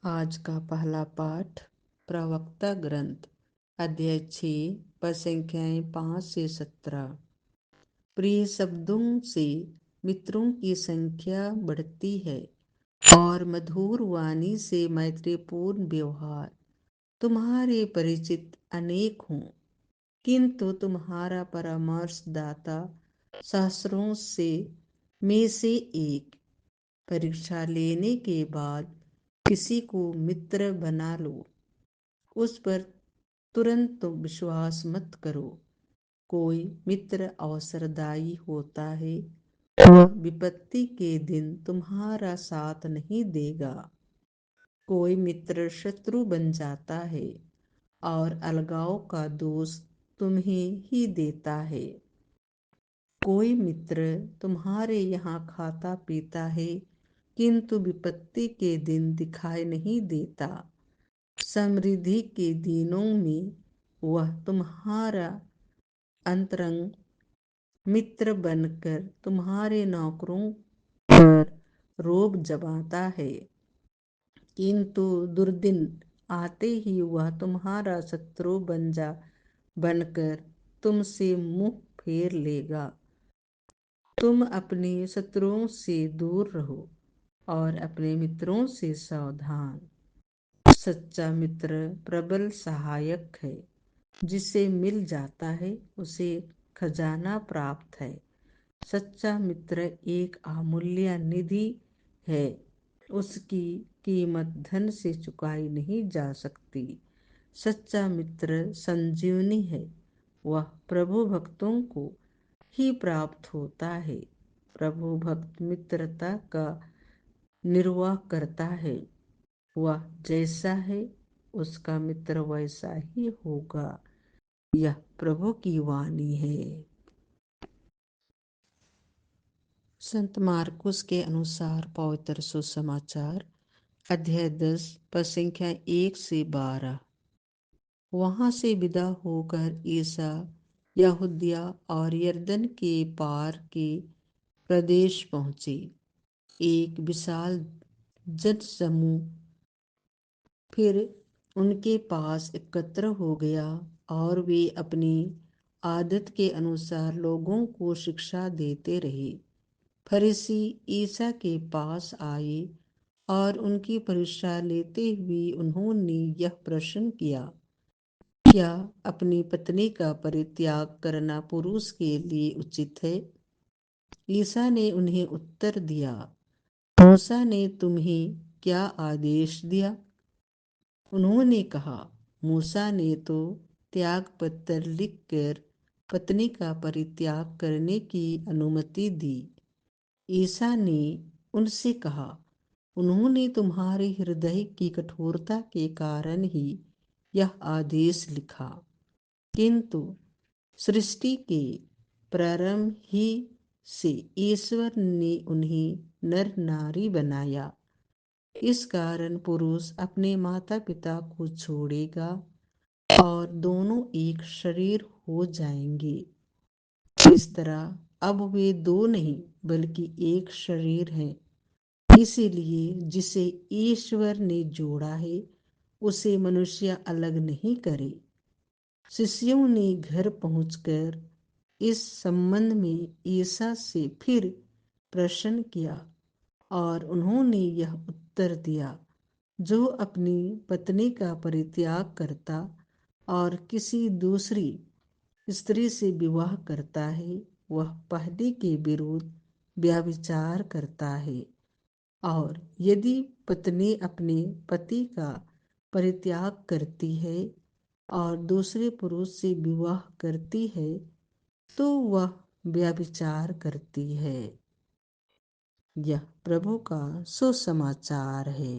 आज का पहला पाठ प्रवक्ता ग्रंथ अध्याय 6 पद संख्याएं 5 से 17। प्रिय शब्दों से मित्रों की संख्या बढ़ती है और मधुर वाणी से मैत्रीपूर्ण व्यवहार। तुम्हारे परिचित अनेक हों, किंतु तुम्हारा परामर्शदाता सहस्रों से में से एक। परीक्षा लेने के बाद किसी को मित्र बना लो, उस पर तुरंत विश्वास मत करो। कोई मित्र अवसरदायी होता है, वह विपत्ति के दिन तुम्हारा साथ नहीं देगा। कोई मित्र शत्रु बन जाता है और अलगाव का दोष तुम्हें ही देता है। कोई मित्र तुम्हारे यहाँ खाता पीता है, किंतु विपत्ति के दिन दिखाई नहीं देता। समृद्धि के दिनों में वह तुम्हारा अंतरंग मित्र बनकर तुम्हारे नौकरों पर रोब जमाता है, किंतु दुर्दिन आते ही वह तुम्हारा शत्रु बनकर तुमसे मुंह फेर लेगा। तुम अपने शत्रुओं से दूर रहो और अपने मित्रों से सावधान। सच्चा मित्र प्रबल सहायक है, जिसे मिल जाता है उसे खजाना प्राप्त है। सच्चा मित्र एक अमूल्य निधि है, उसकी कीमत धन से चुकाई नहीं जा सकती। सच्चा मित्र संजीवनी है, वह प्रभु भक्तों को ही प्राप्त होता है। प्रभु भक्त मित्रता का निर्वाह करता है, वह जैसा है उसका मित्र वैसा ही होगा। यह प्रभु की वाणी है। संत मार्कुस के अनुसार पवित्र सुसमाचार अध्याय 10 पद संख्या 1 से 12। वहां से विदा होकर ईसा यहूदिया और यरदन के पार के प्रदेश पहुंचे। एक विशाल जनसमूह फिर उनके पास एकत्र हो गया और वे अपनी आदत के अनुसार लोगों को शिक्षा देते रहे। फरीसी ईसा के पास आए और उनकी परीक्षा लेते हुए उन्होंने यह प्रश्न किया, क्या अपनी पत्नी का परित्याग करना पुरुष के लिए उचित है? ईसा ने उन्हें उत्तर दिया, मूसा ने तुम्हें क्या आदेश दिया? उन्होंने कहा, मूसा ने तो त्याग पत्र लिखकर पत्नी का परित्याग करने की अनुमति दी। ईसा ने उनसे कहा, उन्होंने तुम्हारे हृदय की कठोरता के कारण ही यह आदेश लिखा, किंतु सृष्टि के प्रारंभ ही से ईश्वर ने उन्हें नर नारी बनाया। इस कारण पुरुष अपने माता पिता को छोड़ेगा और दोनों एक शरीर हो जाएंगे। इस तरह अब वे दो नहीं बल्कि एक शरीर हैं। इसीलिए जिसे ईश्वर ने जोड़ा है उसे मनुष्य अलग नहीं करे। शिष्यों ने घर पहुंचकर इस संबंध में ईसा से फिर प्रश्न किया और उन्होंने यह उत्तर दिया, जो अपनी पत्नी का परित्याग करता और किसी दूसरी स्त्री से विवाह करता है, वह पहली के विरुद्ध व्यभिचार करता है। और यदि पत्नी अपने पति का परित्याग करती है और दूसरे पुरुष से विवाह करती है, तो वह व्यभिचार करती है। यह प्रभु का सुसमाचार है।